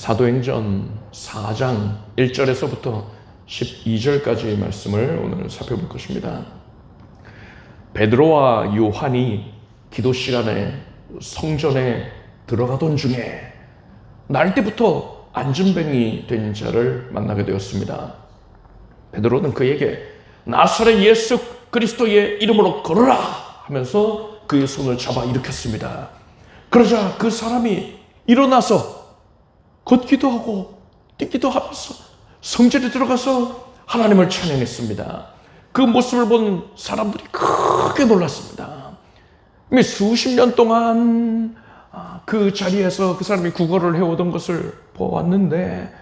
사도행전 4장 1절에서부터 12절까지의 말씀을 오늘 살펴볼 것입니다. 베드로와 요한이 기도 시간에 성전에 들어가던 중에 날 때부터 안진뱅이 된 자를 만나게 되었습니다. 베드로는 그에게 나사렛 예수 그리스도의 이름으로 걸어라 하면서 그의 손을 잡아 일으켰습니다. 그러자 그 사람이 일어나서 걷기도 하고 뛰기도 하면서 성전에 들어가서 하나님을 찬양했습니다. 그 모습을 본 사람들이 크게 놀랐습니다. 수십 년 동안 그 자리에서 그 사람이 구걸을 해오던 것을 보았는데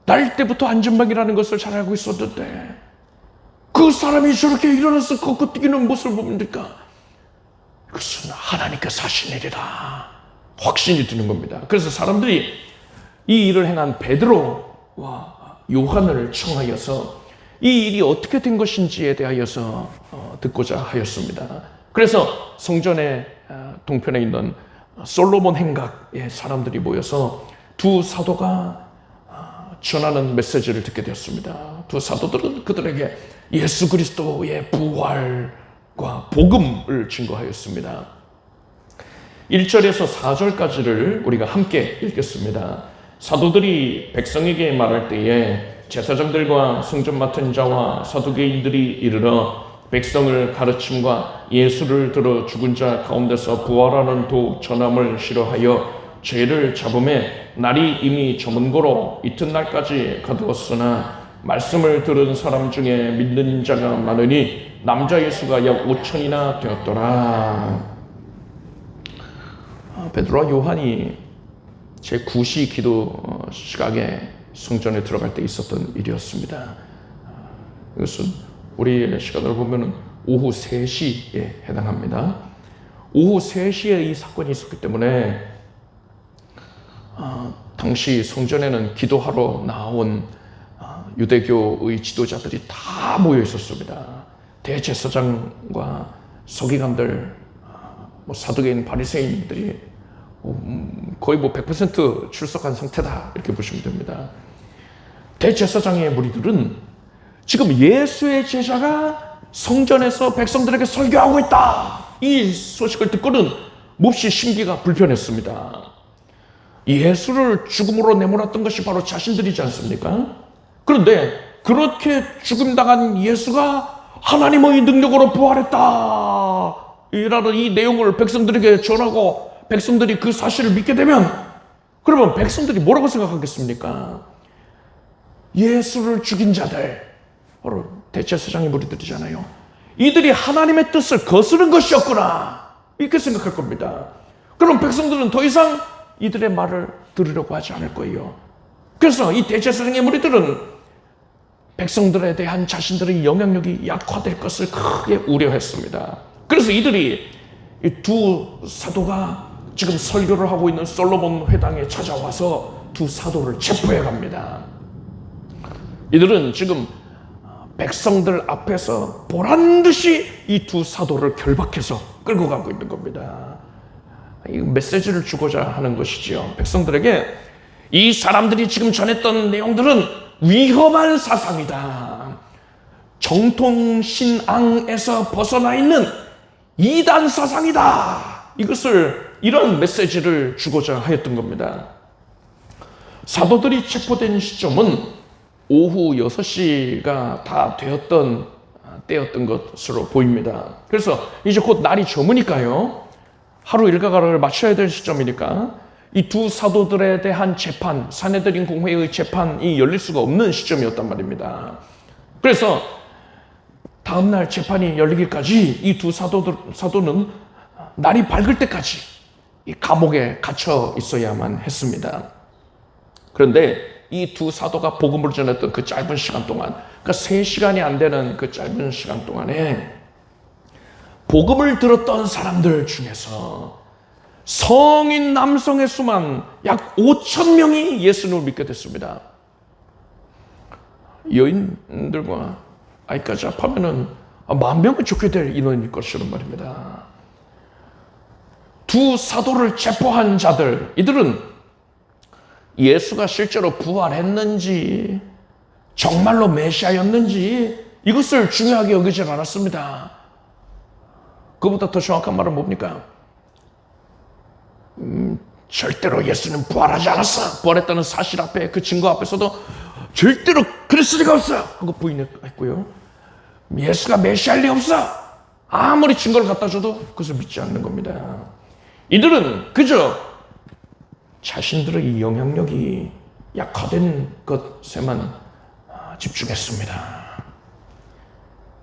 날 때부터 안전방이라는 것을 잘 알고 있었는데 그 사람이 저렇게 일어나서 걷고 뛰는 모습을 보니까 그것은 하나님께서 하신 일이다 확신이 드는 겁니다. 그래서 사람들이 이 일을 행한 베드로와 요한을 청하여서 이 일이 어떻게 된 것인지에 대하여서 듣고자 하였습니다. 그래서 성전의 동편에 있는 솔로몬 행각의 사람들이 모여서 두 사도가 전하는 메시지를 듣게 되었습니다. 두 사도들은 그들에게 예수 그리스도의 부활과 복음을 증거하였습니다. 1절에서 4절까지를 우리가 함께 읽겠습니다. 사도들이 백성에게 말할 때에 제사장들과 성전 맡은 자와 사두개인들이 이르러 백성을 가르침과 예수를 들어 죽은 자 가운데서 부활하는 도 전함을 싫어하여 죄를 잡음에 날이 이미 저문고로 이튿날까지 가두었으나 말씀을 들은 사람 중에 믿는 자가 많으니 남자 예수가 약 5천이나 되었더라. 베드로와 요한이 제9시 기도 시각에 성전에 들어갈 때 있었던 일이었습니다. 이것은 우리의 시간으로 보면 오후 3시에 해당합니다. 오후 3시에 이 사건이 있었기 때문에 당시 성전에는 기도하러 나온 유대교의 지도자들이 다 모여 있었습니다. 대제사장과 서기관들, 사두개인 바리새인들이 거의 100% 출석한 상태다 이렇게 보시면 됩니다. 대제사장의 무리들은 지금 예수의 제자가 성전에서 백성들에게 설교하고 있다 이 소식을 듣고는 몹시 심기가 불편했습니다. 예수를 죽음으로 내몰았던 것이 바로 자신들이지 않습니까? 그런데 그렇게 죽임당한 예수가 하나님의 능력으로 부활했다 이라는 이 내용을 백성들에게 전하고 백성들이 그 사실을 믿게 되면 그러면 백성들이 뭐라고 생각하겠습니까? 예수를 죽인 자들, 바로 대제사장의 무리들이잖아요. 이들이 하나님의 뜻을 거스른 것이었구나 이렇게 생각할 겁니다. 그럼 백성들은 더 이상 이들의 말을 들으려고 하지 않을 거예요. 그래서 이 대제사장의 무리들은 백성들에 대한 자신들의 영향력이 약화될 것을 크게 우려했습니다. 그래서 이들이 이 두 사도가 지금 설교를 하고 있는 솔로몬 회당에 찾아와서 두 사도를 체포해 갑니다. 이들은 지금 백성들 앞에서 보란듯이 이 두 사도를 결박해서 끌고 가고 있는 겁니다. 이 메시지를 주고자 하는 것이지요. 백성들에게 이 사람들이 지금 전했던 내용들은 위험한 사상이다. 정통 신앙에서 벗어나 있는 이단 사상이다. 이런 메시지를 주고자 하였던 겁니다. 사도들이 체포된 시점은 오후 6시가 다 되었던 때였던 것으로 보입니다. 그래서 이제 곧 날이 저무니까요. 하루 일과를 마쳐야 될 시점이니까 이 두 사도들에 대한 재판, 산헤드린 공회의 재판이 열릴 수가 없는 시점이었단 말입니다. 그래서 다음날 재판이 열리기까지 이 두 사도는 날이 밝을 때까지 이 감옥에 갇혀 있어야만 했습니다. 그런데 이 두 사도가 복음을 전했던 그 짧은 시간 동안, 그러니까 3시간이 안 되는 그 짧은 시간 동안에 복음을 들었던 사람들 중에서 성인 남성의 수만 약 5천 명이 예수님을 믿게 됐습니다. 여인들과 아이까지 합하면은 10,000명은 좋게 될 인원일 것이란 말입니다. 두 사도를 체포한 자들, 이들은 예수가 실제로 부활했는지 정말로 메시아였는지 이것을 중요하게 여기지 않았습니다. 그보다 더 정확한 말은 뭡니까? 절대로 예수는 부활하지 않았어. 부활했다는 사실 앞에, 그 증거 앞에서도 절대로 그랬을 리가 없어 하고 부인했고요. 예수가 메시아일 리 없어. 아무리 증거를 갖다 줘도 그것을 믿지 않는 겁니다. 이들은 그저 자신들의 영향력이 약화된 것에만 집중했습니다.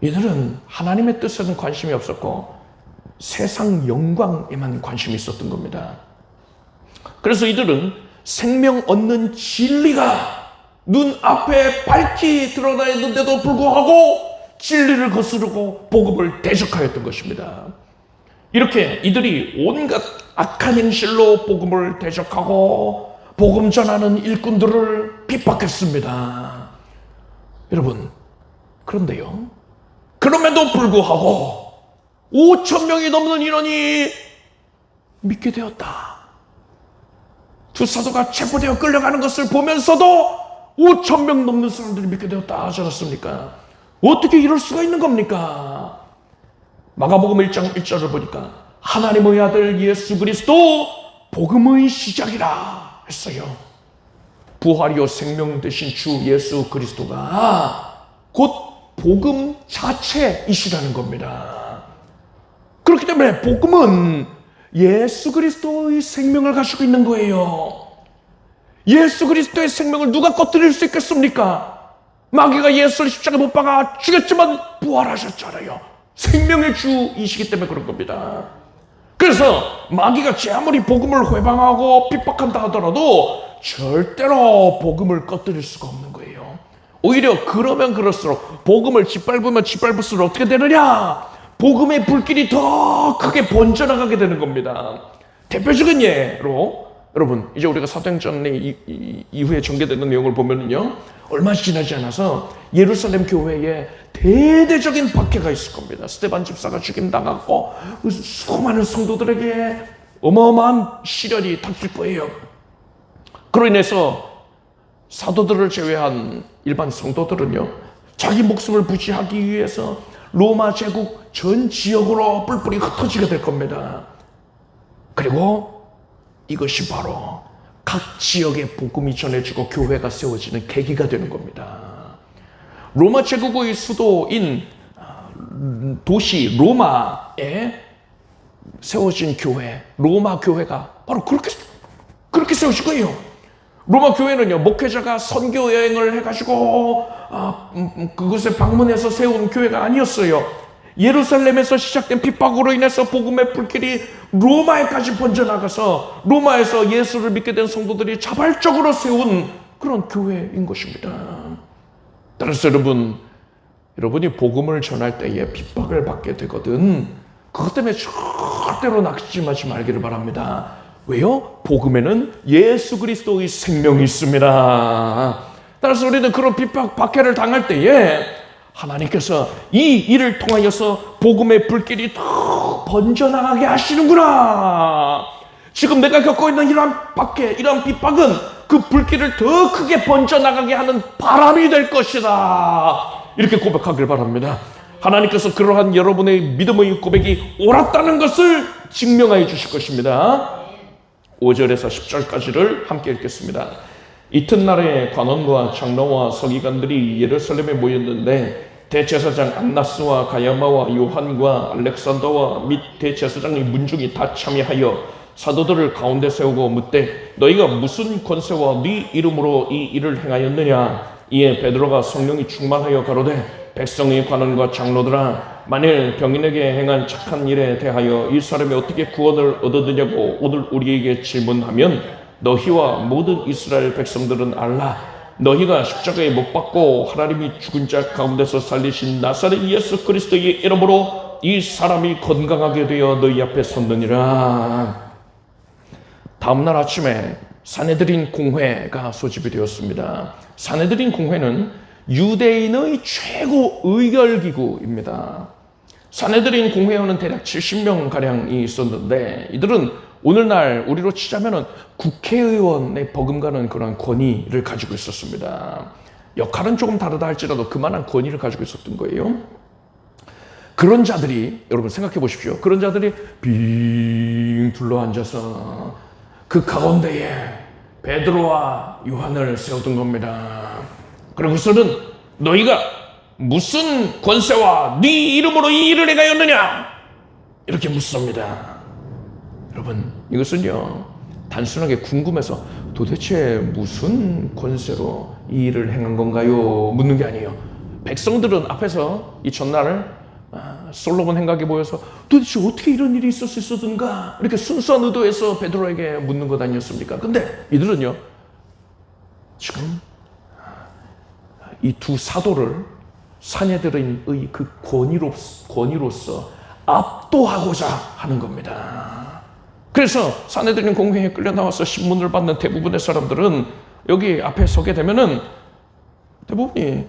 이들은 하나님의 뜻에는 관심이 없었고 세상 영광에만 관심이 있었던 겁니다. 그래서 이들은 생명 얻는 진리가 눈앞에 밝히 드러나 있는데도 불구하고 진리를 거스르고 복음을 대적하였던 것입니다. 이렇게 이들이 온갖 악한 행실로 복음을 대적하고 복음 전하는 일꾼들을 핍박했습니다. 여러분, 그런데요, 그럼에도 불구하고 5,000명이 넘는 인원이 믿게 되었다. 두 사도가 체포되어 끌려가는 것을 보면서도 5,000명 넘는 사람들이 믿게 되었다 하지 않았습니까? 어떻게 이럴 수가 있는 겁니까? 마가복음 1장 1절을 보니까 하나님의 아들 예수 그리스도 복음의 시작이라 했어요. 부활이요 생명 되신 주 예수 그리스도가 곧 복음 자체이시라는 겁니다. 그렇기 때문에 복음은 예수 그리스도의 생명을 가지고 있는 거예요. 예수 그리스도의 생명을 누가 꺼뜨릴 수 있겠습니까? 마귀가 예수를 십자가에 못 박아 죽였지만 부활하셨잖아요. 생명의 주이시기 때문에 그런 겁니다. 그래서 마귀가 제 아무리 복음을 회방하고 핍박한다 하더라도 절대로 복음을 꺼뜨릴 수가 없는 거예요. 오히려 그러면 그럴수록, 복음을 짓밟으면 짓밟을수록 어떻게 되느냐? 복음의 불길이 더 크게 번져나가게 되는 겁니다. 대표적인 예로, 여러분, 이제 우리가 사도행전 이후에 전개되는 내용을 보면은요, 얼마 지나지 않아서 예루살렘 교회에 대대적인 박해가 있을 겁니다. 스데반 집사가 죽임당하고 수많은 성도들에게 어마어마한 시련이 닥칠 거예요. 그로 인해서 사도들을 제외한 일반 성도들은요, 자기 목숨을 부지하기 위해서 로마 제국 전 지역으로 뿔뿔이 흩어지게 될 겁니다. 그리고 이것이 바로 각 지역에 복음이 전해지고 교회가 세워지는 계기가 되는 겁니다. 로마 제국의 수도인 도시 로마에 세워진 교회, 로마 교회가 바로 그렇게 세워진 거예요. 로마 교회는요, 목회자가 선교 여행을 해가지고 그곳에 방문해서 세운 교회가 아니었어요. 예루살렘에서 시작된 핍박으로 인해서 복음의 불길이 로마에까지 번져나가서 로마에서 예수를 믿게 된 성도들이 자발적으로 세운 그런 교회인 것입니다. 따라서 여러분이 복음을 전할 때에 핍박을 받게 되거든, 그것 때문에 절대로 낙심하지 말기를 바랍니다. 왜요? 복음에는 예수 그리스도의 생명이 있습니다. 따라서 우리는 그런 핍박, 박해를 당할 때에 하나님께서 이 일을 통하여서 복음의 불길이 더 번져나가게 하시는구나. 지금 내가 겪고 있는 이러한 박해, 이러한 핍박은 그 불길을 더 크게 번져나가게 하는 바람이 될 것이다. 이렇게 고백하길 바랍니다. 하나님께서 그러한 여러분의 믿음의 고백이 옳았다는 것을 증명하여 주실 것입니다. 5절에서 10절까지를 함께 읽겠습니다. 이튿날에 관원과 장로와 서기관들이 예루살렘에 모였는데 대제사장 안나스와 가야마와 요한과 알렉산더와 및 대제사장의 문중이 다 참여하여 사도들을 가운데 세우고 묻되 너희가 무슨 권세와 네 이름으로 이 일을 행하였느냐? 이에 베드로가 성령이 충만하여 가로되 백성의 관원과 장로들아, 만일 병인에게 행한 착한 일에 대하여 이 사람이 어떻게 구원을 얻었느냐고 오늘 우리에게 질문하면 너희와 모든 이스라엘 백성들은 알라. 너희가 십자가에 못 박고 하나님이 죽은 자 가운데서 살리신 나사렛 예수 그리스도의 이름으로 이 사람이 건강하게 되어 너희 앞에 섰느니라. 다음날 아침에 산헤드린 공회가 소집이 되었습니다. 산헤드린 공회는 유대인의 최고 의결기구입니다. 산헤드린 공회원은 대략 70명 가량이 있었는데 이들은 오늘날 우리로 치자면은 국회의원의 버금가는 그런 권위를 가지고 있었습니다. 역할은 조금 다르다 할지라도 그만한 권위를 가지고 있었던 거예요. 그런 자들이, 여러분 생각해 보십시오. 그런 자들이 빙 둘러앉아서 그 가운데에 베드로와 요한을 세우던 겁니다. 그리고서는 너희가 무슨 권세와 네 이름으로 이 일을 행하였느냐? 이렇게 묻습니다. 여러분, 이것은요, 단순하게 궁금해서 도대체 무슨 권세로 이 일을 행한 건가요? 묻는 게 아니에요. 백성들은 앞에서 이 전날을 솔로몬 행각에 모여서 도대체 어떻게 이런 일이 있을 수 있었던가? 이렇게 순수한 의도에서 베드로에게 묻는 것 아니었습니까? 근데 이들은요, 지금 이 두 사도를 사내들의 그 권위로서 압도하고자 하는 겁니다. 그래서 사내들인 공회에 끌려 나와서 신문을 받는 대부분의 사람들은 여기 앞에 서게 되면은 대부분이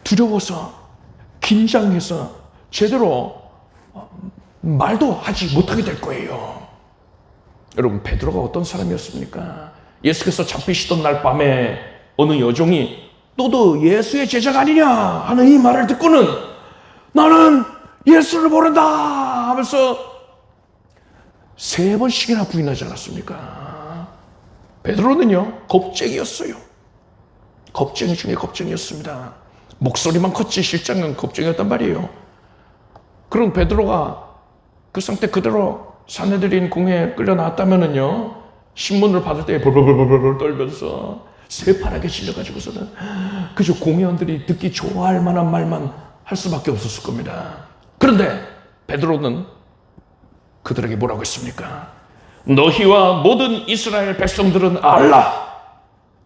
두려워서 긴장해서 제대로 말도 하지 못하게 될 거예요. 여러분, 베드로가 어떤 사람이었습니까? 예수께서 잡히시던 날 밤에 어느 여종이 너도 예수의 제자가 아니냐 하는 이 말을 듣고는 나는 예수를 모른다 하면서 3번씩이나 부인하지 않았습니까? 베드로는요, 겁쟁이였어요. 겁쟁이 중에 겁쟁이였습니다. 목소리만 컸지 실장은 겁쟁이였단 말이에요. 그럼 베드로가 그 상태 그대로 사내들인 공회에 끌려 나왔다면은요, 신문을 받을 때 벌벌벌벌 떨면서 새파랗게 질려가지고서는 그저 공회원들이 듣기 좋아할 만한 말만 할 수밖에 없었을 겁니다. 그런데 베드로는 그들에게 뭐라고 했습니까? 너희와 모든 이스라엘 백성들은 알라.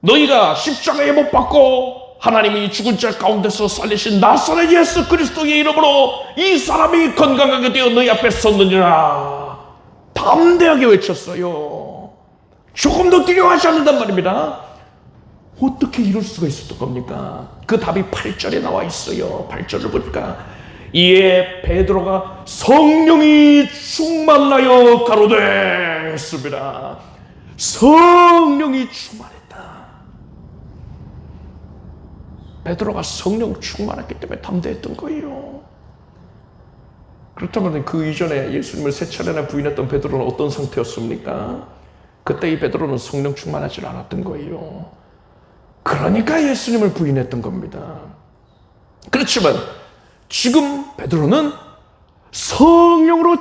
너희가 십자가에 못 박고 하나님이 죽은 자 가운데서 살리신 나사렛 예수 그리스도의 이름으로 이 사람이 건강하게 되어 너희 앞에 섰느니라. 담대하게 외쳤어요. 조금 더 두려워하지 않는단 말입니다. 어떻게 이럴 수가 있었던 겁니까? 그 답이 8절에 나와 있어요. 8절을 보니까 이에 베드로가 성령이 충만하여 가로되 했습니다. 성령이 충만했다. 베드로가 성령 충만했기 때문에 담대했던 거예요. 그렇다면 그 이전에 예수님을 3차례나 부인했던 베드로는 어떤 상태였습니까? 그때 이 베드로는 성령 충만하지 않았던 거예요. 그러니까 예수님을 부인했던 겁니다. 그렇지만 지금 베드로는 성령으로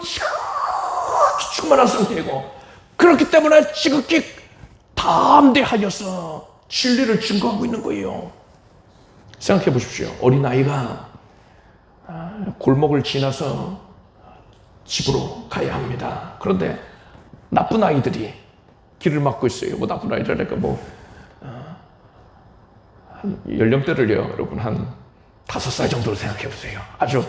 충만한 상태이고, 그렇기 때문에 지극히 담대하여서 진리를 증거하고 있는 거예요. 생각해 보십시오. 어린아이가 골목을 지나서 집으로 가야 합니다. 그런데 나쁜 아이들이 길을 막고 있어요. 뭐 나쁜 아이들이니까 연령대를요, 여러분 한 5살 정도로 생각해 보세요. 아주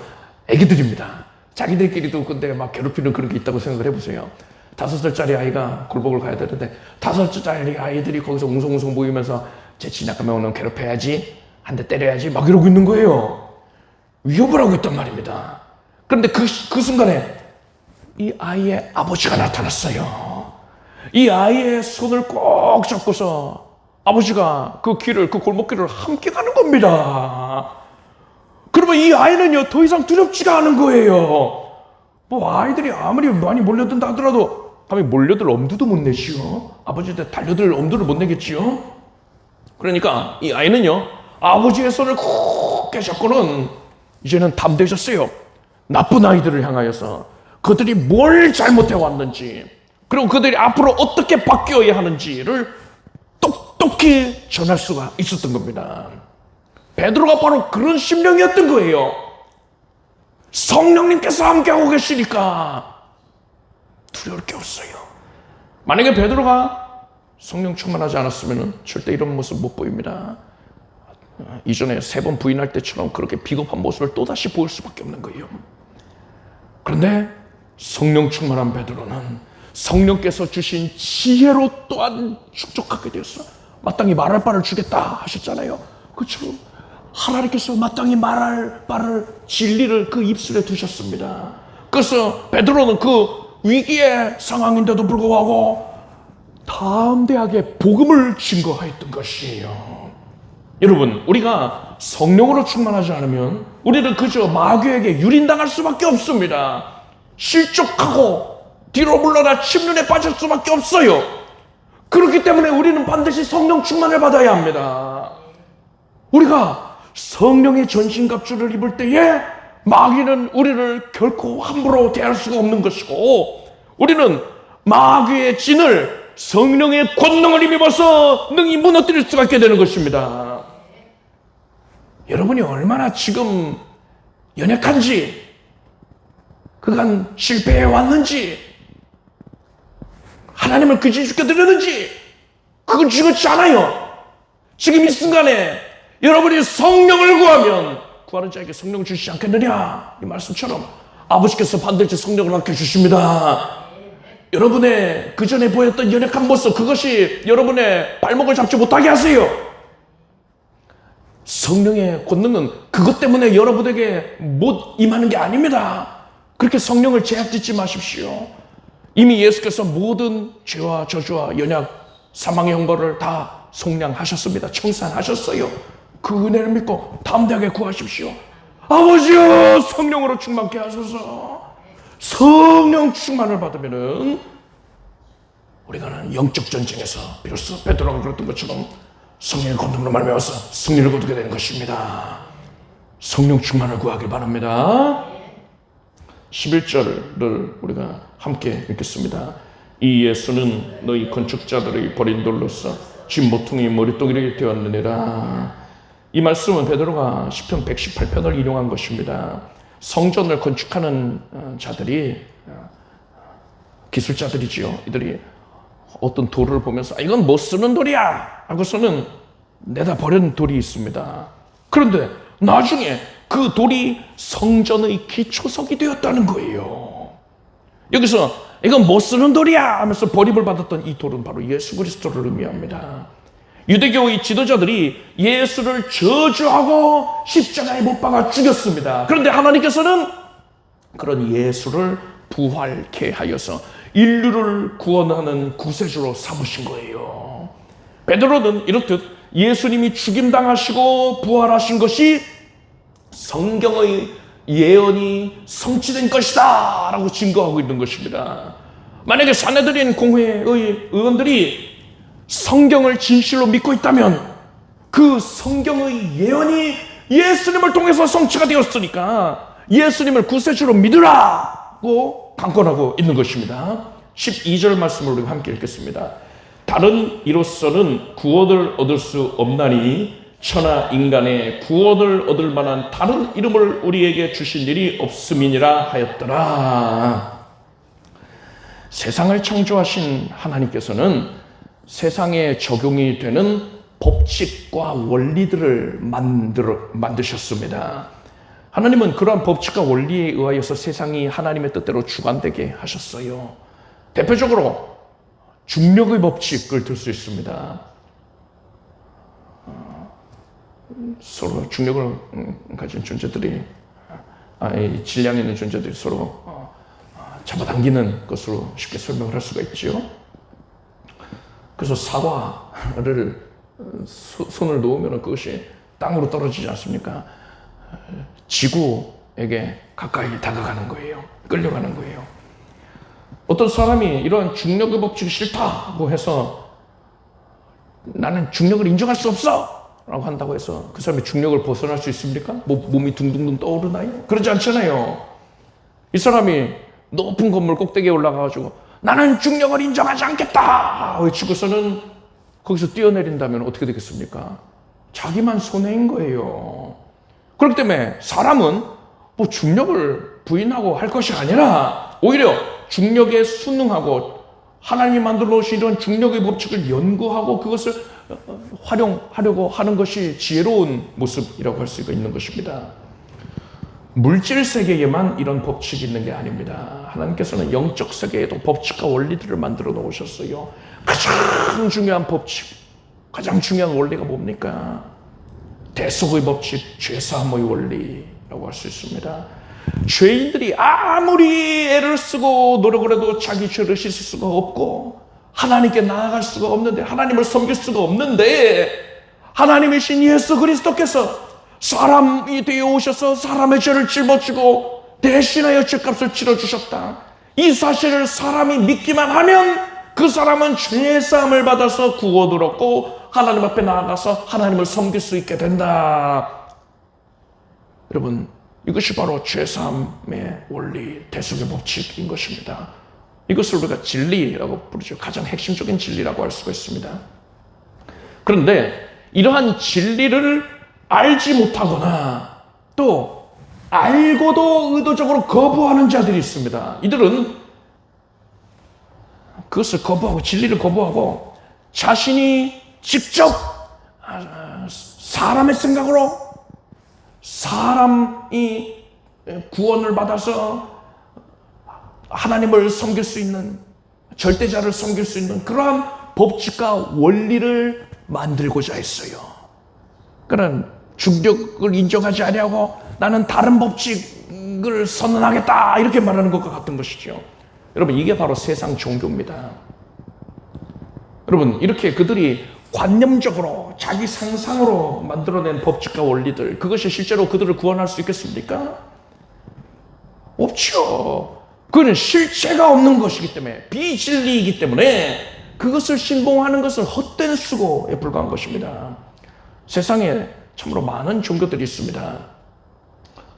애기들입니다. 자기들끼리도 근데 막 괴롭히는 그런 게 있다고 생각을 해보세요. 5살짜리 아이가 골목을 가야 되는데 5살짜리 아이들이 거기서 웅성웅성 모이면서 쟤 지나가면 오늘 괴롭혀야지, 한 대 때려야지 막 이러고 있는 거예요. 위협을 하고 있단 말입니다. 그런데 그 순간에 이 아이의 아버지가 나타났어요. 이 아이의 손을 꼭 잡고서 아버지가 그 골목길을 함께 가는 겁니다. 그러면 이 아이는요, 더 이상 두렵지가 않은 거예요. 뭐 아이들이 아무리 많이 몰려든다 하더라도 감히 몰려들 엄두도 못 내지요. 아버지한테 달려들 엄두를 못 내겠지요. 그러니까 이 아이는요, 아버지의 손을 굳게 잡고는 이제는 담대해졌어요. 나쁜 아이들을 향하여서 그들이 뭘 잘못해왔는지, 그리고 그들이 앞으로 어떻게 바뀌어야 하는지를 똑똑히 전할 수가 있었던 겁니다. 베드로가 바로 그런 심령이었던 거예요. 성령님께서 함께하고 계시니까 두려울 게 없어요. 만약에 베드로가 성령 충만하지 않았으면 절대 이런 모습 못 보입니다. 이전에 3번 부인할 때처럼 그렇게 비겁한 모습을 또다시 보일 수밖에 없는 거예요. 그런데 성령 충만한 베드로는 성령께서 주신 지혜로 또한 축적하게 되었어. 마땅히 말할 바를 주겠다 하셨잖아요. 그렇죠? 하나님께서 마땅히 말할 바를, 진리를 그 입술에 두셨습니다. 그래서 베드로는 그 위기의 상황인데도 불구하고 담대하게 복음을 증거하였던 것이에요. 여러분, 우리가 성령으로 충만하지 않으면 우리는 그저 마귀에게 유린당할 수밖에 없습니다. 실족하고 뒤로 물러나 침륜에 빠질 수밖에 없어요. 그렇기 때문에 우리는 반드시 성령 충만을 받아야 합니다. 우리가 성령의 전신갑주를 입을 때에 마귀는 우리를 결코 함부로 대할 수가 없는 것이고, 우리는 마귀의 진을 성령의 권능을 힘입어서 능히 무너뜨릴 수가 있게 되는 것입니다. 여러분이 얼마나 지금 연약한지, 그간 실패해 왔는지, 하나님을 그지죽게 드렸는지, 그건 중요치 않아요. 지금 이 순간에 여러분이 성령을 구하면 구하는 자에게 성령 주시지 않겠느냐, 이 말씀처럼 아버지께서 반드시 성령을 맡겨주십니다. 여러분의 그전에 보였던 연약한 모습, 그것이 여러분의 발목을 잡지 못하게 하세요. 성령의 권능은 그것 때문에 여러분에게 못 임하는 게 아닙니다. 그렇게 성령을 제약짓지 마십시오. 이미 예수께서 모든 죄와 저주와 연약, 사망의 형벌을 다 속량하셨습니다. 청산하셨어요. 그 은혜를 믿고 담대하게 구하십시오. 아버지여, 성령으로 충만케 하소서. 성령 충만을 받으면은 우리가 영적 전쟁에서 비로소 베드로가 그랬던 것처럼 성령의 권능으로 말미암아서 승리를 거두게 되는 것입니다. 성령 충만을 구하길 바랍니다. 11절을 우리가 함께 읽겠습니다. 이 예수는 너희 건축자들의 버린 돌로서 집 모퉁이 머릿독이를 되었느니라. 이 말씀은 베드로가 시편 118편을 인용한 것입니다. 성전을 건축하는 자들이, 기술자들이지요. 이들이 어떤 돌을 보면서 이건 못 쓰는 돌이야 하고서는 내다 버린 돌이 있습니다. 그런데 나중에 그 돌이 성전의 기초석이 되었다는 거예요. 여기서 이건 못 쓰는 돌이야 하면서 버림을 받았던 이 돌은 바로 예수 그리스도를 의미합니다. 유대교의 지도자들이 예수를 저주하고 십자가에 못 박아 죽였습니다. 그런데 하나님께서는 그런 예수를 부활케 하여서 인류를 구원하는 구세주로 삼으신 거예요. 베드로는 이렇듯 예수님이 죽임당하시고 부활하신 것이 성경의 예언이 성취된 것이다 라고 증거하고 있는 것입니다. 만약에 산헤드린 공회의 의원들이 성경을 진실로 믿고 있다면 그 성경의 예언이 예수님을 통해서 성취가 되었으니까 예수님을 구세주로 믿으라고 강권하고 있는 것입니다. 12절 말씀을 우리가 함께 읽겠습니다. 다른 이로서는 구원을 얻을 수 없나니 천하 인간의 구원을 얻을 만한 다른 이름을 우리에게 주신 일이 없음이니라 하였더라. 세상을 창조하신 하나님께서는 세상에 적용이 되는 법칙과 원리들을 만드셨습니다. 하나님은 그러한 법칙과 원리에 의하여서 세상이 하나님의 뜻대로 주관되게 하셨어요. 대표적으로 중력의 법칙을 들 수 있습니다. 서로 중력을 가진 존재들이, 질량 있는 존재들이 서로 잡아당기는 것으로 쉽게 설명을 할 수가 있죠. 그래서 사과를 손을 놓으면 그것이 땅으로 떨어지지 않습니까? 지구에게 가까이 다가가는 거예요. 끌려가는 거예요. 어떤 사람이 이러한 중력의 법칙이 싫다고 해서 나는 중력을 인정할 수 없어 라고 한다고 해서 그 사람이 중력을 벗어날 수 있습니까? 몸이 둥둥둥 떠오르나요? 그러지 않잖아요. 이 사람이 높은 건물 꼭대기에 올라가가지고 나는 중력을 인정하지 않겠다 외치고서는 거기서 뛰어내린다면 어떻게 되겠습니까? 자기만 손해인 거예요. 그렇기 때문에 사람은 뭐 중력을 부인하고 할 것이 아니라 오히려 중력에 순응하고 하나님이 만들어 놓으신 이런 중력의 법칙을 연구하고 그것을 활용하려고 하는 것이 지혜로운 모습이라고 할 수가 있는 것입니다. 물질 세계에만 이런 법칙이 있는 게 아닙니다. 하나님께서는 영적 세계에도 법칙과 원리들을 만들어 놓으셨어요. 가장 중요한 법칙, 가장 중요한 원리가 뭡니까? 대속의 법칙, 죄사함의 원리라고 할 수 있습니다. 죄인들이 아무리 애를 쓰고 노력을 해도 자기 죄를 씻을 수가 없고 하나님께 나아갈 수가 없는데, 하나님을 섬길 수가 없는데, 하나님이신 예수 그리스도께서 사람이 되어 오셔서 사람의 죄를 짊어지고 대신하여 죄값을 치러주셨다. 이 사실을 사람이 믿기만 하면 그 사람은 죄 사함을 받아서 구원을 얻고 하나님 앞에 나아가서 하나님을 섬길 수 있게 된다. 여러분, 이것이 바로 죄 사함의 원리, 대속의 법칙인 것입니다. 이것을 우리가 진리라고 부르죠. 가장 핵심적인 진리라고 할 수가 있습니다. 그런데 이러한 진리를 알지 못하거나 또 알고도 의도적으로 거부하는 자들이 있습니다. 이들은 그것을 거부하고, 진리를 거부하고 자신이 직접 사람의 생각으로 사람이 구원을 받아서 하나님을 섬길 수 있는, 절대자를 섬길 수 있는 그러한 법칙과 원리를 만들고자 했어요. 그런 중력을 인정하지 아니하고 나는 다른 법칙을 선언하겠다, 이렇게 말하는 것과 같은 것이죠. 여러분, 이게 바로 세상 종교입니다. 여러분, 이렇게 그들이 관념적으로 자기 상상으로 만들어낸 법칙과 원리들, 그것이 실제로 그들을 구원할 수 있겠습니까? 없죠. 그는 실체가 없는 것이기 때문에, 비진리이기 때문에 그것을 신봉하는 것은 헛된 수고에 불과한 것입니다. 세상에 참으로 많은 종교들이 있습니다.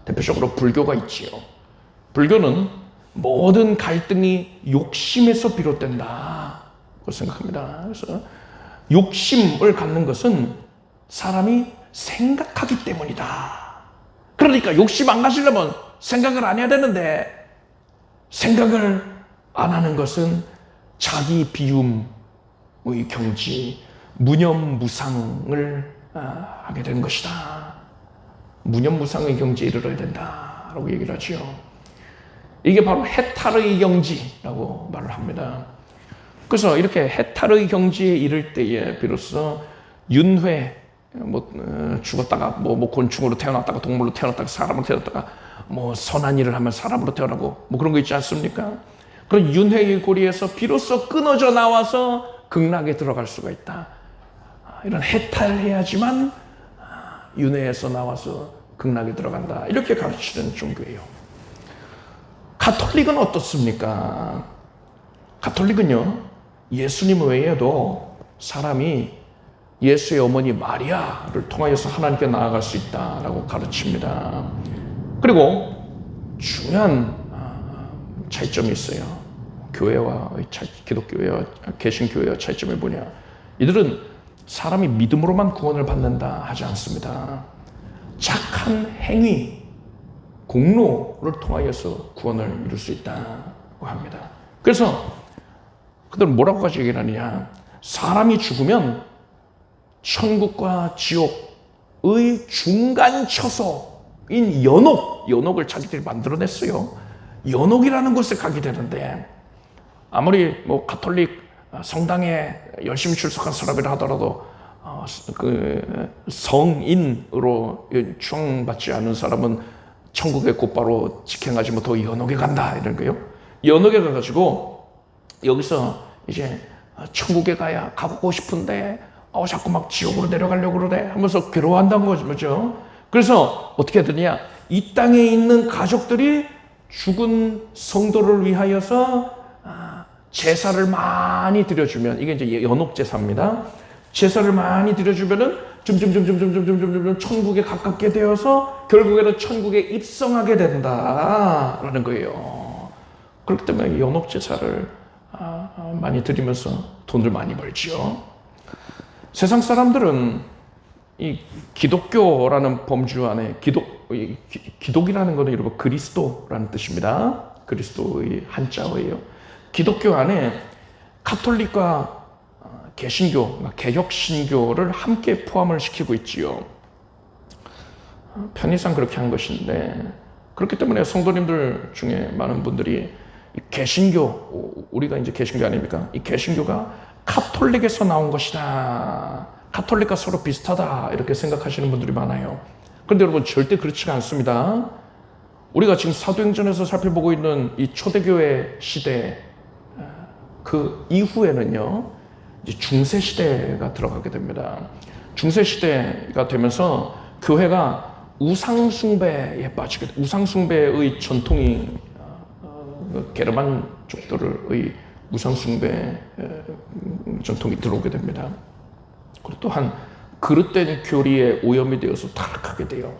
대표적으로 불교가 있지요. 불교는 모든 갈등이 욕심에서 비롯된다고 생각합니다. 그래서 욕심을 갖는 것은 사람이 생각하기 때문이다. 그러니까 욕심 안 가지려면 생각을 안 해야 되는데, 생각을 안 하는 것은 자기 비움의 경지, 무념무상을 하게 되는 것이다. 무념무상의 경지에 이르러야 된다라고 얘기를 하죠. 이게 바로 해탈의 경지라고 말을 합니다. 그래서 이렇게 해탈의 경지에 이를 때에 비로소 윤회, 죽었다가 곤충으로 태어났다가 동물로 태어났다가 사람으로 태어났다가 선한 일을 하면 사람으로 태어나고 그런 거 있지 않습니까? 그런 윤회의 고리에서 비로소 끊어져 나와서 극락에 들어갈 수가 있다. 이런 해탈해야지만 윤회에서 나와서 극락에 들어간다. 이렇게 가르치는 종교예요. 가톨릭은 어떻습니까? 가톨릭은요, 예수님 외에도 사람이 예수의 어머니 마리아를 통하여서 하나님께 나아갈 수 있다라고 가르칩니다. 그리고 중요한 차이점이 있어요. 기독교회와 개신교회와 차이점이 뭐냐? 이들은 사람이 믿음으로만 구원을 받는다 하지 않습니다. 착한 행위, 공로를 통하여서 구원을 이룰 수 있다고 합니다. 그래서 그들은 뭐라고까지 얘기를 하느냐? 사람이 죽으면 천국과 지옥의 중간 처소인 연옥을 자기들이 만들어냈어요. 연옥이라는 곳에 가게 되는데, 아무리 가톨릭 성당에 열심히 출석한 사람이라 하더라도 그 성인으로 추앙받지 않은 사람은 천국에 곧바로 직행하지 못하고 연옥에 간다, 이런 거예요. 연옥에 가가지고 여기서 이제 천국에 가보고 싶은데 자꾸 막 지옥으로 내려가려고 그러네 하면서 괴로워한다는 거죠. 그래서 어떻게 되느냐? 이 땅에 있는 가족들이 죽은 성도를 위하여서 제사를 많이 드려주면, 이게 이제 연옥 제사입니다. 제사를 많이 드려주면은 점점 천국에 가깝게 되어서 결국에는 천국에 입성하게 된다라는 거예요. 그렇기 때문에 연옥 제사를 많이 드리면서 돈을 많이 벌지요. 세상 사람들은 이 기독교라는 범주 안에, 기독이라는 것은 여러분 그리스도라는 뜻입니다. 그리스도의 한자어예요. 기독교 안에 가톨릭과 개신교, 개혁신교를 함께 포함을 시키고 있지요. 편의상 그렇게 한 것인데, 그렇기 때문에 성도님들 중에 많은 분들이 이 개신교, 우리가 이제 개신교 아닙니까? 이 개신교가 가톨릭에서 나온 것이다. 가톨릭과 서로 비슷하다. 이렇게 생각하시는 분들이 많아요. 그런데 여러분, 절대 그렇지가 않습니다. 우리가 지금 사도행전에서 살펴보고 있는 이 초대교회 시대 그 이후에는요, 이제 중세 시대가 들어가게 됩니다. 중세 시대가 되면서 교회가 우상 숭배에 빠지게, 우상 숭배의 전통이 게르만족들의 우상 숭배 전통이 들어오게 됩니다. 그리고 또한 그릇된 교리에 오염이 되어서 타락하게 돼요.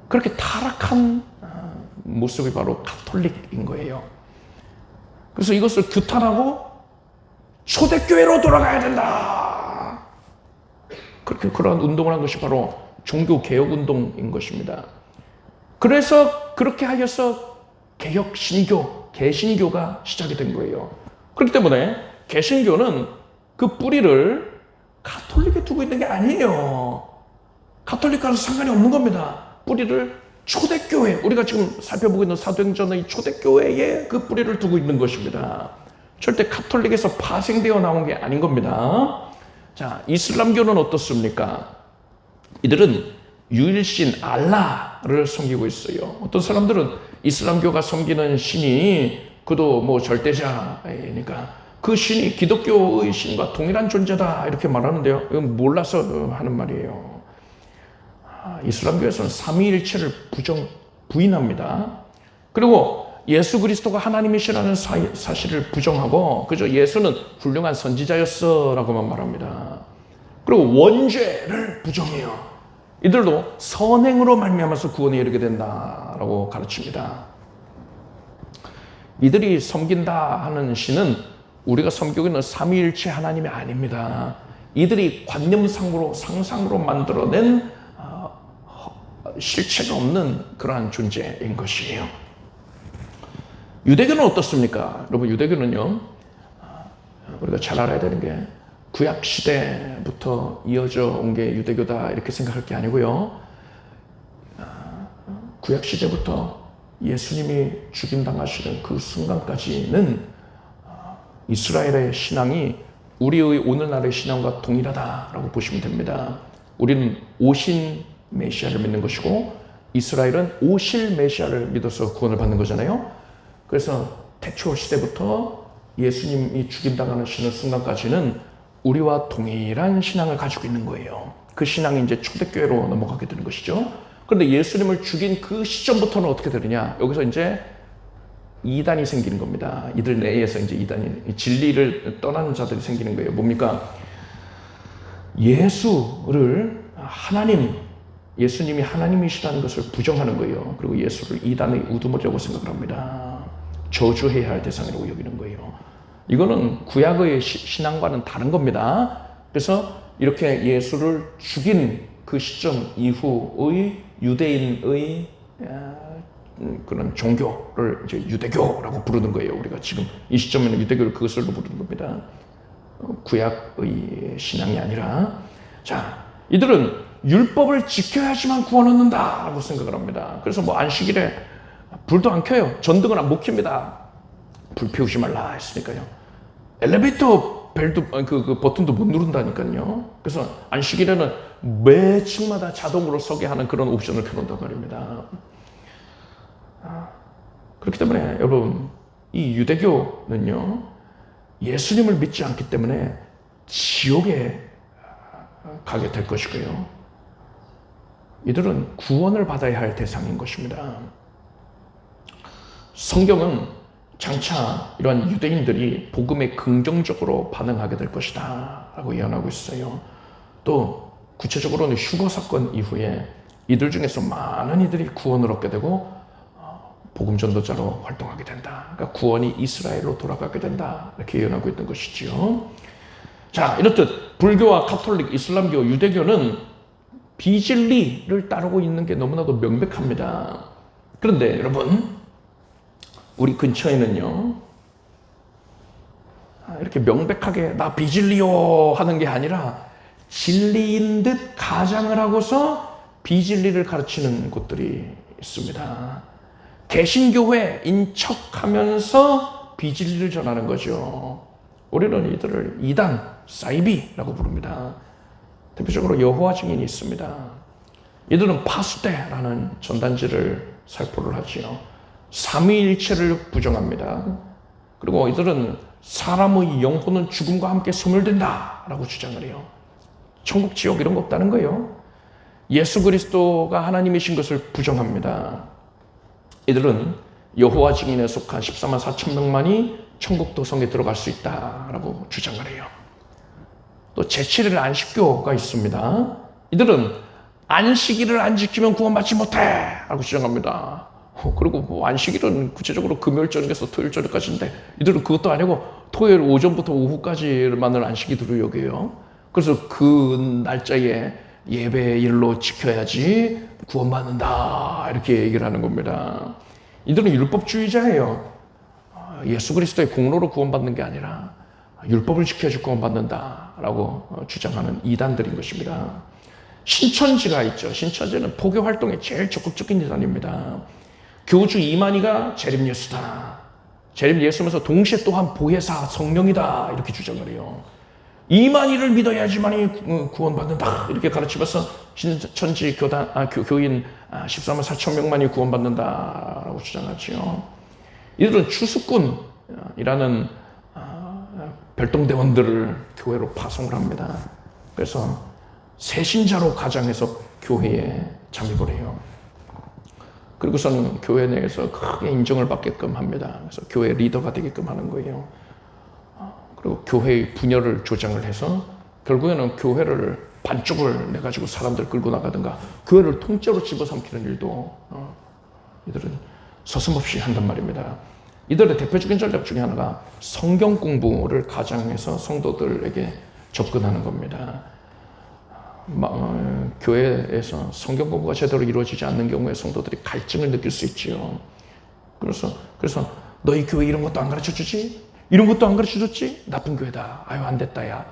그렇게 타락한 모습이 바로 가톨릭인 거예요. 그래서 이것을 규탄하고 초대교회로 돌아가야 된다. 그렇게 그러한 운동을 한 것이 바로 종교개혁운동인 것입니다. 그래서 그렇게 하여서 개혁 신교, 개신교가 시작이 된 거예요. 그렇기 때문에 개신교는 그 뿌리를 가톨릭에 두고 있는 게 아니에요. 가톨릭과는 상관이 없는 겁니다. 뿌리를 초대교회, 우리가 지금 살펴보고 있는 사도행전의 초대교회에 그 뿌리를 두고 있는 것입니다. 절대 가톨릭에서 파생되어 나온 게 아닌 겁니다. 자, 이슬람교는 어떻습니까? 이들은 유일신 알라를 섬기고 있어요. 어떤 사람들은 이슬람교가 섬기는 신이 그도 뭐 절대자이니까 그 신이 기독교의 신과 동일한 존재다 이렇게 말하는데요. 이건 몰라서 하는 말이에요. 이슬람교에서는 삼위일체를 부인합니다. 그리고 예수 그리스도가 하나님이시라는 사실을 부정하고 그저 예수는 훌륭한 선지자였어라고만 말합니다. 그리고 원죄를 부정해요. 이들도 선행으로 말미암아서 구원에 이르게 된다라고 가르칩니다. 이들이 섬긴다 하는 신은 우리가 섬기고 있는 삼위일체 하나님이 아닙니다. 이들이 관념상으로 상상으로 만들어낸 실체가 없는 그러한 존재인 것이에요. 유대교는 어떻습니까? 여러분, 유대교는요, 우리가 잘 알아야 되는 게 구약 시대부터 이어져 온 게 유대교다 이렇게 생각할 게 아니고요. 구약 시대부터 예수님이 죽임당하시는 그 순간까지는 이스라엘의 신앙이 우리의 오늘날의 신앙과 동일하다라고 보시면 됩니다. 우리는 오신 메시아를 믿는 것이고 이스라엘은 오실 메시아를 믿어서 구원을 받는 거잖아요. 그래서 태초 시대부터 예수님이 죽임당하시는 순간까지는 우리와 동일한 신앙을 가지고 있는 거예요. 그 신앙이 이제 초대교회로 넘어가게 되는 것이죠. 그런데 예수님을 죽인 그 시점부터는 어떻게 되느냐? 여기서 이제 이단이 생기는 겁니다. 이들 내에서 이제 이단이, 진리를 떠나는 자들이 생기는 거예요. 뭡니까? 예수를 예수님이 하나님이시라는 것을 부정하는 거예요. 그리고 예수를 이단의 우두머리라고 생각을 합니다. 저주해야 할 대상이라고 여기는 거예요. 이거는 구약의 신앙과는 다른 겁니다. 그래서 이렇게 예수를 죽인 그 시점 이후의 유대인의 그런 종교를 이제 유대교라고 부르는 거예요. 우리가 지금 이 시점에는 유대교를 그것으로 부르는 겁니다. 구약의 신앙이 아니라. 자, 이들은 율법을 지켜야지만 구원 얻는다라고 생각을 합니다. 그래서 뭐 안식일에 불도 안 켜요. 전등은 못 켭니다. 불 피우지 말라 했으니까요. 엘리베이터 벨도 그 버튼도 못 누른다니까요. 그래서 안식일에는 매 층마다 자동으로 서게 하는 그런 옵션을 켜놓는단 말입니다. 그렇기 때문에 여러분, 이 유대교는요, 예수님을 믿지 않기 때문에 지옥에 가게 될 것이고요. 이들은 구원을 받아야 할 대상인 것입니다. 성경은 장차 이러한 유대인들이 복음에 긍정적으로 반응하게 될 것이다 라고 예언하고 있어요. 또 구체적으로는 휴거 사건 이후에 이들 중에서 많은 이들이 구원을 얻게 되고 복음 전도자로 활동하게 된다. 그러니까 구원이 이스라엘로 돌아가게 된다 이렇게 예언하고 있는 것이지요. 자, 이렇듯 불교와 가톨릭, 이슬람교, 유대교는 비진리를 따르고 있는 게 너무나도 명백합니다. 그런데 여러분, 우리 근처에는요, 이렇게 명백하게 나 비진리요 하는 게 아니라 진리인 듯 가장을 하고서 비진리를 가르치는 곳들이 있습니다. 개신교회인 척하면서 비진리를 전하는 거죠. 우리는 이들을 이단, 사이비라고 부릅니다. 대표적으로 여호와 증인이 있습니다. 이들은 파수대라는 전단지를 살포를 하지요. 삼위일체를 부정합니다. 그리고 이들은 사람의 영혼은 죽음과 함께 소멸된다라고 주장을 해요. 천국, 지옥 이런 거 없다는 거예요. 예수 그리스도가 하나님이신 것을 부정합니다. 이들은 여호와 증인에 속한 14만 4천 명만이 천국 도성에 들어갈 수 있다라고 주장을 해요. 또 제7일 안식교가 있습니다. 이들은 안식일을 안 지키면 구원받지 못해 라고 주장합니다. 그리고 뭐 안식일은 구체적으로 금요일 저녁에서 토요일 저녁까지인데 이들은 그것도 아니고 토요일 오전부터 오후까지만을 안식일로 여겨요. 그래서 그 날짜에 예배일로 지켜야지 구원받는다 이렇게 얘기를 하는 겁니다. 이들은 율법주의자예요. 예수 그리스도의 공로로 구원받는 게 아니라 율법을 지켜야지 구원받는다라고 주장하는 이단들인 것입니다. 신천지가 있죠. 신천지는 포교 활동에 제일 적극적인 이단입니다. 교주 이만희가 재림 예수다. 재림 예수면서 동시에 또한 보혜사 성령이다 이렇게 주장을 해요. 이만희를 믿어야지만이 구원받는다 이렇게 가르치면서 신천지 교인 14만 4천 명만이 구원받는다라고 주장하죠. 이들은 추수꾼이라는 별동대원들을 교회로 파송을 합니다. 그래서 새신자로 가장해서 교회에 잠입을 해요. 그리고서는 교회 내에서 크게 인정을 받게끔 합니다. 그래서 교회 리더가 되게끔 하는 거예요. 그리고 교회의 분열을 조장을 해서 결국에는 교회를 반쪽을 내가지고 사람들 끌고 나가든가 교회를 통째로 집어삼키는 일도 이들은 서슴없이 한단 말입니다. 이들의 대표적인 전략 중에 하나가 성경 공부를 가장해서 성도들에게 접근하는 겁니다. 교회에서 성경 공부가 제대로 이루어지지 않는 경우에 성도들이 갈증을 느낄 수 있지요. 그래서 너희 교회 이런 것도 안 가르쳐주지? 이런 것도 안 가르쳐줬지? 나쁜 교회다. 아유 안 됐다 야.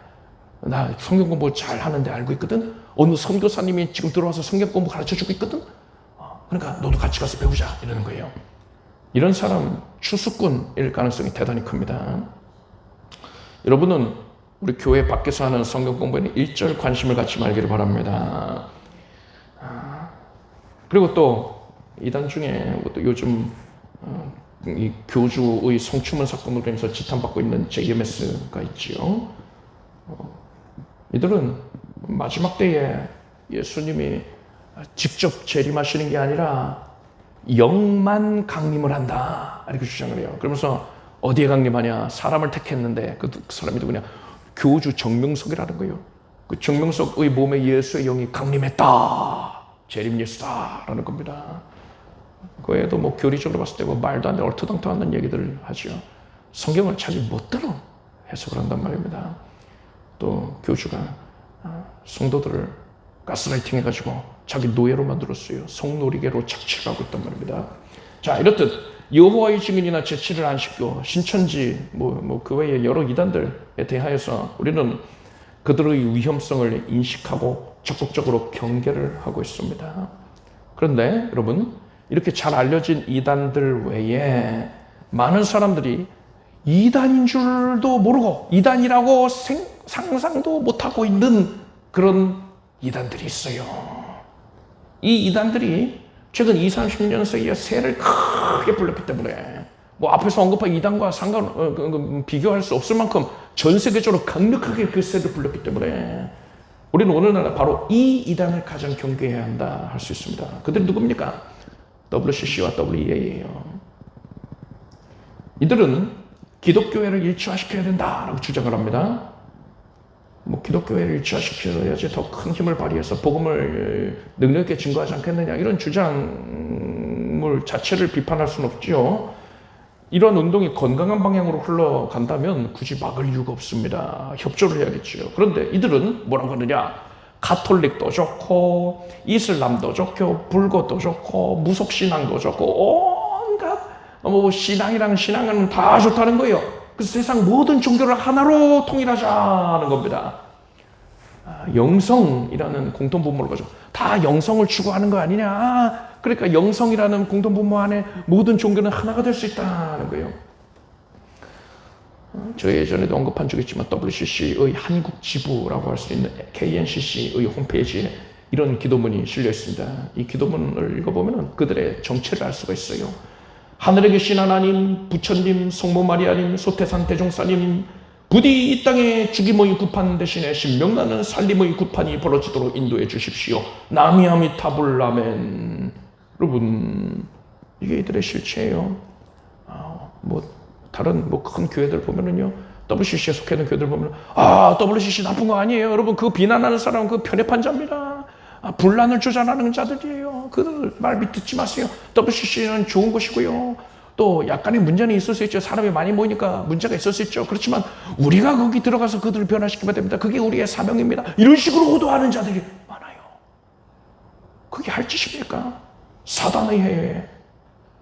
나 성경 공부 잘 하는데 알고 있거든? 어느 선교사님이 지금 들어와서 성경 공부 가르쳐주고 있거든? 그러니까 너도 같이 가서 배우자 이러는 거예요. 이런 사람 추수꾼일 가능성이 대단히 큽니다. 여러분은 우리 교회 밖에서 하는 성경 공부에는 일절 관심을 갖지 말기를 바랍니다. 그리고 또 이단 중에 또 요즘 이 교주의 성추문 사건으로 인해서 지탄받고 있는 JMS가 있지요. 이들은 마지막 때에 예수님이 직접 재림하시는 게 아니라 영만 강림을 한다 이렇게 주장을 해요. 그러면서 어디에 강림하냐? 사람을 택했는데 그 사람이 누구냐? 교주 정명석이라는 거예요. 그 정명석의 몸에 예수의 영이 강림했다. 재림 예수다라는 겁니다. 그 외에도 뭐 교리적으로 봤을 때 뭐 말도 안 되는 얼토당토하는 얘기들을 하죠. 성경을 자기 멋대로 해석을 한단 말입니다. 또 교주가 성도들을 가스라이팅 해가지고 자기 노예로 만들었어요. 성노리개로 착취하고 있단 말입니다. 자, 이렇듯 여호와의 증인이나 제7일 안식교, 신천지, 그 외에 여러 이단들에 대하여서 우리는 그들의 위험성을 인식하고 적극적으로 경계를 하고 있습니다. 그런데 여러분, 이렇게 잘 알려진 이단들 외에 많은 사람들이 이단인 줄도 모르고 이단이라고 상상도 못하고 있는 그런 이단들이 있어요. 이 이단들이 최근 20-30년 사이에 세를 크게 불렸기 때문에 뭐 앞에서 언급한 이단과 비교할 수 없을 만큼 전 세계적으로 강력하게 그 세를 불렸기 때문에 우리는 오늘날 바로 이 이단을 가장 경계해야 한다 할 수 있습니다. 그들이 누굽니까? WCC와 WEA예요. 이들은 기독교회를 일치화시켜야 된다라고 주장을 합니다. 뭐 기독교회를 일치화시켜야지 더 큰 힘을 발휘해서 복음을 능력 있게 증거하지 않겠느냐 이런 주장물 자체를 비판할 수는 없죠. 이런 운동이 건강한 방향으로 흘러간다면 굳이 막을 이유가 없습니다. 협조를 해야겠죠. 그런데 이들은 뭐라고 하느냐? 가톨릭도 좋고 이슬람도 좋고 불교도 좋고 무속신앙도 좋고 온갖 뭐 신앙은 다 좋다는 거예요. 그래서 세상 모든 종교를 하나로 통일하자는 겁니다. 영성이라는 공통분모를 가지고 다 영성을 추구하는 거 아니냐. 그러니까 영성이라는 공통분모 안에 모든 종교는 하나가 될 수 있다는 거예요. 저 예전에도 언급한 적이 있지만 WCC의 한국 지부라고 할 수 있는 KNCC의 홈페이지에 이런 기도문이 실려 있습니다. 이 기도문을 읽어보면 그들의 정체를 알 수가 있어요. 하늘에 계신 하나님, 부처님, 성모 마리아님, 소태산 대종사님, 부디 이 땅에 죽임의 구판 대신에 신명나는 살림의 구판이 벌어지도록 인도해 주십시오. 나미아미타불 아멘. 여러분, 이게 이들의 실체예요. 다른 큰 교회들 보면은요, WCC에 속해 있는 교회들 보면, WCC 나쁜 거 아니에요. 여러분, 그 비난하는 사람은 그 편협한 자입니다. 분란을 조장하는 자들이에요. 그들 말 듣지 마세요. WCC는 좋은 곳이고요. 또 약간의 문제는 있을 수 있죠. 사람이 많이 모이니까 문제가 있을 수 있죠. 그렇지만 우리가 거기 들어가서 그들을 변화시키면 됩니다. 그게 우리의 사명입니다. 이런 식으로 호도하는 자들이 많아요. 그게 할 짓입니까? 사단의 해에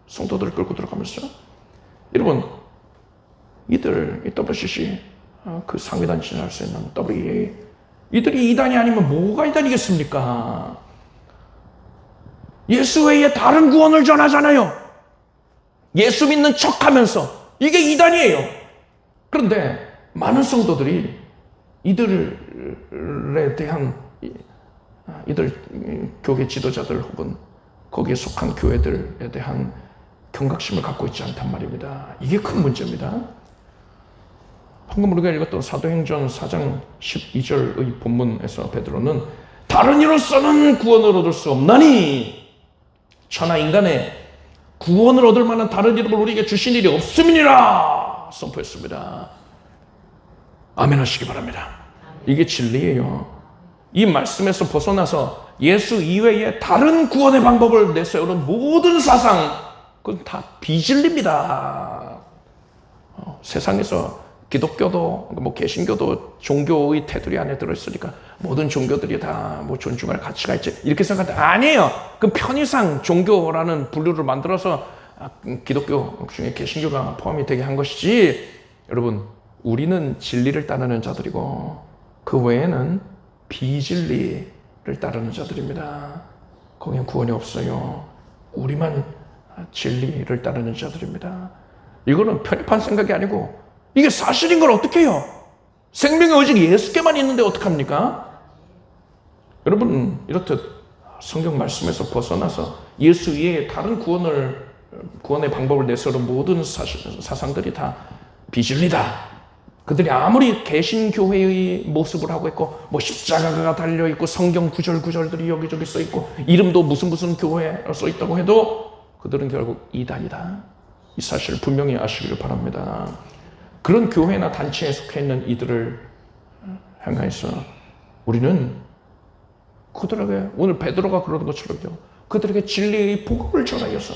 성도들을 끌고 들어가면서. 여러분, 이 WCC 그 상위단체를 할 수 있는 WEA, 이들이 이단이 아니면 뭐가 이단이겠습니까? 예수 외에 다른 구원을 전하잖아요. 예수 믿는 척하면서 이게 이단이에요. 그런데 많은 성도들이 이들에 대한 이들 교계 지도자들 혹은 거기에 속한 교회들에 대한 경각심을 갖고 있지 않단 말입니다. 이게 큰 문제입니다. 방금 우리가 읽었던 사도행전 4장 12절의 본문에서 베드로는 다른 이로서는 구원을 얻을 수 없나니 천하 인간의 구원을 얻을 만한 다른 이름을 우리에게 주신 일이 없음이니라 선포했습니다. 아멘 하시기 바랍니다. 이게 진리예요. 이 말씀에서 벗어나서 예수 이외에 다른 구원의 방법을 내세우는 모든 사상, 그건 다 비진리입니다. 세상에서 기독교도 개신교도 종교의 테두리 안에 들어있으니까 모든 종교들이 다 존중할 가치가 있지 이렇게 생각하는데 아니에요. 그 편의상 종교라는 분류를 만들어서 기독교 중에 개신교가 포함이 되게 한 것이지, 여러분, 우리는 진리를 따르는 자들이고 그 외에는 비진리를 따르는 자들입니다. 거기엔 구원이 없어요. 우리만 진리를 따르는 자들입니다. 이거는 편협한 생각이 아니고 이게 사실인 걸 어떻게 해요? 생명의 오직 예수께만 있는데 어떡합니까? 여러분, 이렇듯 성경 말씀에서 벗어나서 예수 외에 다른 구원의 방법을 내세우는 모든 사상들이 다 비진리다. 그들이 아무리 개신교회의 모습을 하고 있고 십자가가 달려있고 성경 구절들이 여기저기 써있고 이름도 무슨 교회에 써있다고 해도 그들은 결국 이단이다. 이 사실을 분명히 아시기를 바랍니다. 그런 교회나 단체에 속해 있는 이들을 향해서 우리는 그들에게, 오늘 베드로가 그러는 것처럼요, 그들에게 진리의 복음을 전하여서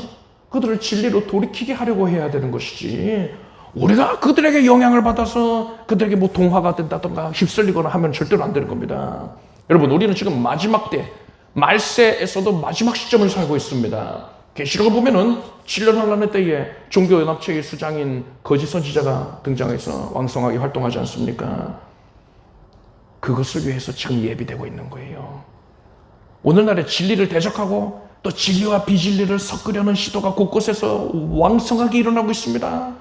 그들을 진리로 돌이키게 하려고 해야 되는 것이지, 우리가 그들에게 영향을 받아서 그들에게 동화가 된다던가 휩쓸리거나 하면 절대로 안 되는 겁니다. 여러분, 우리는 지금 마지막 때, 말세에서도 마지막 시점을 살고 있습니다. 계시록을 보면은 7년 환란의 때에 종교연합체의 수장인 거짓 선지자가 등장해서 왕성하게 활동하지 않습니까? 그것을 위해서 지금 예비되고 있는 거예요. 오늘날에 진리를 대적하고 또 진리와 비진리를 섞으려는 시도가 곳곳에서 왕성하게 일어나고 있습니다.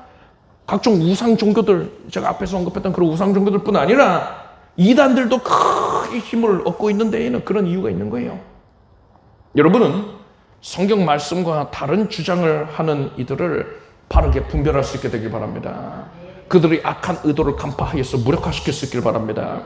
각종 우상 종교들, 제가 앞에서 언급했던 그런 우상 종교들 뿐 아니라 이단들도 크게 힘을 얻고 있는 데에는 그런 이유가 있는 거예요. 여러분은 성경 말씀과 다른 주장을 하는 이들을 바르게 분별할 수 있게 되길 바랍니다. 그들의 악한 의도를 간파하여서 무력화시킬 수 있길 바랍니다.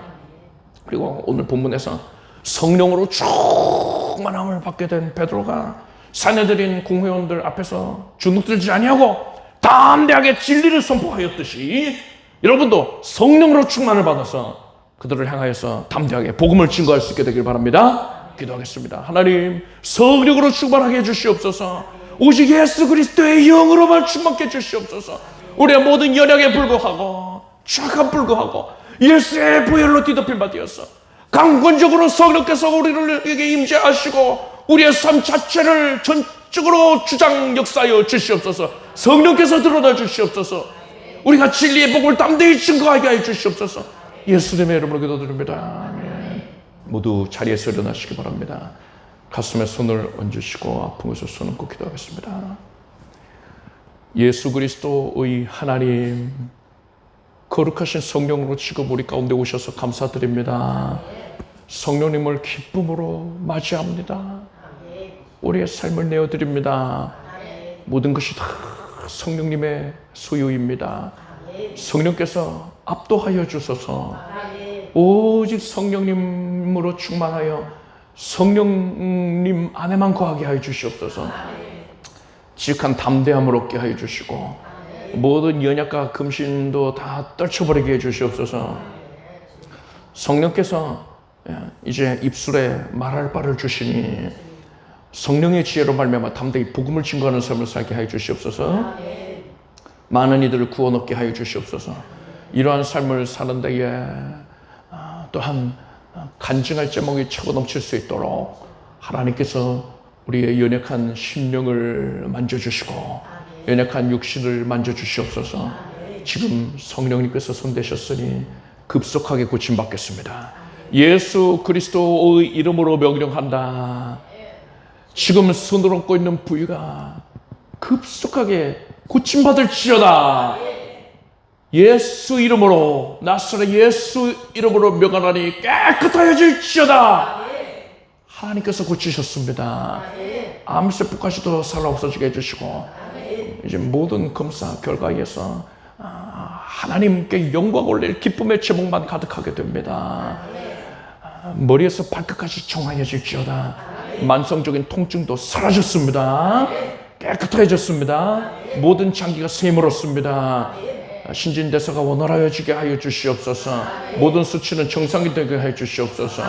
그리고 오늘 본문에서 성령으로 충만함을 받게 된 베드로가 사내들인 공회원들 앞에서 주눅들지 아니하고 담대하게 진리를 선포하였듯이 여러분도 성령으로 충만을 받아서 그들을 향하여서 담대하게 복음을 증거할 수 있게 되길 바랍니다. 기도하겠습니다. 하나님, 성령으로 충만하게 해주시옵소서. 오직 예수 그리스도의 영으로만 충만케 해주시옵소서. 우리의 모든 연약에 불구하고 착함 불구하고 예수의 보혈로 뒤덮임 받으어서 강권적으로 성령께서 우리에게 임재하시고 우리의 삶 자체를 전적으로 주장 역사하여 주시옵소서. 성령께서 드러나 주시옵소서. 우리가 진리의 복음을 담대히 증거하게 하여 주시옵소서. 예수님의 이름으로 기도드립니다. 아멘. 모두 자리에서 일어나시기 바랍니다. 가슴에 손을 얹으시고 아픈 곳에 손을 얹고 기도하겠습니다. 예수 그리스도의 하나님, 거룩하신 성령으로 지금 우리 가운데 오셔서 감사드립니다. 성령님을 기쁨으로 맞이합니다. 우리의 삶을 내어드립니다. 모든 것이 다 성령님의 소유입니다. 성령께서 압도하여 주소서. 오직 성령님으로 충만하여 성령님 안에만 거하게 하여 주시옵소서. 지극한 담대함을 얻게 하여 주시고 모든 연약과 금신도 다 떨쳐버리게 해 주시옵소서. 성령께서 이제 입술에 말할 바를 주시니 성령의 지혜로 말미암아 담대히 복음을 증거하는 삶을 살게 하여 주시옵소서. 많은 이들을 구원 얻게 하여 주시옵소서. 이러한 삶을 사는 데에 또한 간증할 제목이 차고 넘칠 수 있도록 하나님께서 우리의 연약한 심령을 만져주시고 연약한 육신을 만져주시옵소서. 지금 성령님께서 손대셨으니 급속하게 고침받겠습니다. 예수 그리스도의 이름으로 명령한다. 지금 손으로 얻고 있는 부위가 급속하게 고침받을지어다. 예수 이름으로, 나사렛 예수 이름으로 명하나니 깨끗하여질지어다. 하나님께서 고치셨습니다. 암세포까지도 살아 없어지게 해주시고 이제 모든 검사 결과에서 하나님께 영광 올릴 기쁨의 제목만 가득하게 됩니다. 머리에서 발끝까지 청하여질지어다. 만성적인 통증도 사라졌습니다. 깨끗해졌습니다. 모든 장기가 세물었습니다. 신진대사가 원활하여지게 하여 주시옵소서. 모든 수치는 정상이 되게 해 주시옵소서.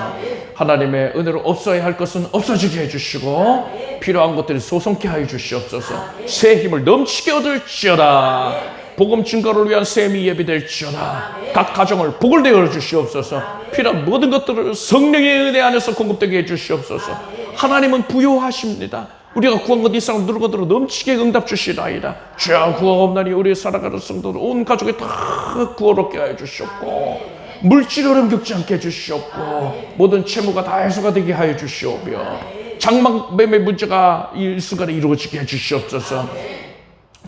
하나님의 은혜로 없어야 할 것은 없어지게 해주시고 필요한 것들이 소성케 하여 주시옵소서. 새 힘을 넘치게 얻을지어다. 복음 증거를 위한 셈이 예비될지어다. 각 가정을 복을 내어 주시옵소서. 필요한 모든 것들을 성령의 은혜 안에서 공급되게 해주시옵소서. 하나님은 부요하십니다. 우리가 구한 것 이상 누른 것으로 넘치게 응답 주시나이다. 주여 구하옵나니 우리 살아가는 성도들 온 가족에 다 구원얻게 하여 주시옵고 물질 어려움 겪지 않게 해주시옵고 모든 채무가 다 해소가 되게 하여 주시오며 장막매매 문제가 일순간에 이루어지게 해주시옵소서.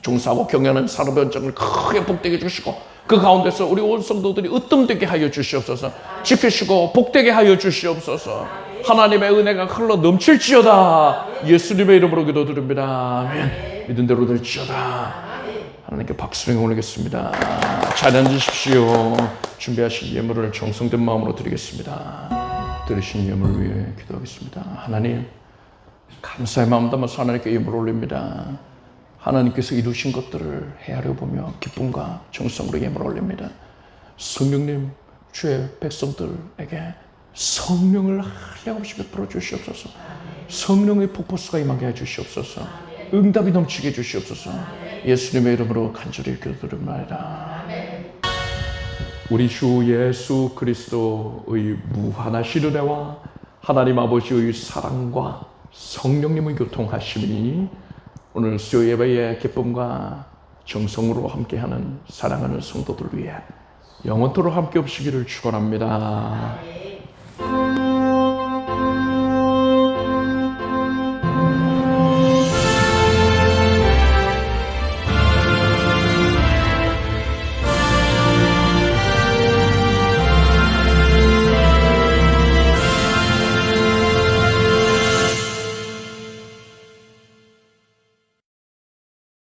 종사하고 경영하는 산업 현장을 크게 복되게 해주시고 그 가운데서 우리 온 성도들이 으뜸되게 하여 주시옵소서. 지키시고 복되게 하여 주시옵소서. 하나님의 은혜가 흘러 넘칠지어다. 예수님의 이름으로 기도드립니다. 아멘. 믿은 대로 될지어다. 하나님께 박수를 올리겠습니다. 잘 앉으십시오. 준비하신 예물을 정성된 마음으로 드리겠습니다. 들으신 예물을 위해 기도하겠습니다. 하나님, 감사의 마음 담아서 하나님께 예물을 올립니다. 하나님께서 이루신 것들을 헤아려 보며 기쁨과 정성으로 예물을 올립니다. 성령님, 주의 백성들에게 성령을 한량없이 베풀어 주시옵소서. 성령의 폭포수가 임하게 해주시옵소서. 응답이 넘치게 해주시옵소서. 예수님의 이름으로 간절히 기도드립니다. 우리 주 예수 그리스도의 무한하신 은혜와 하나님 아버지의 사랑과 성령님의 교통하심이 오늘 수요 예배의 기쁨과 정성으로 함께하는 사랑하는 성도들 위해 영원토록 함께 없으기를 축원합니다.